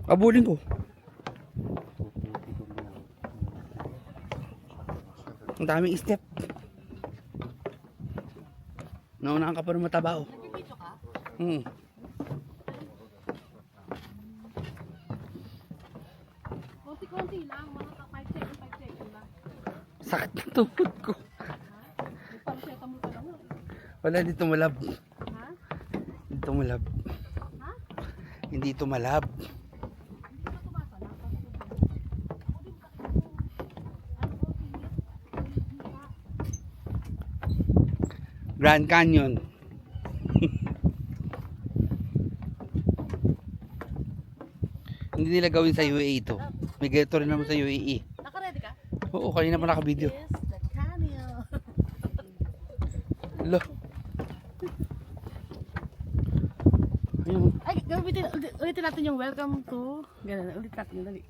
Abulin ko. Ang daming step. Naunahan ka pa ng mataba, oh. Nagpipidyo ka? Konti-konti lang, mga 5 seconds, 5 seconds lang. Sakit ng tuhod ko. May paracetamol ka lang. Wala, dito malab. Ha? Dito malab. Ha? Hindi ito malab. Hindi ka tumasa lang. Ako din ka. Ano ko, Grand Canyon. Hindi nila gawin sa UAE ito. May ganito rin naman sa UAE. Naka-ready ka? Oo, kanina pa naka-video. Yes, the canyon. Lo. Ayun. Ay, ulitin natin yung welcome to. Ganun, ulit natin yung dali.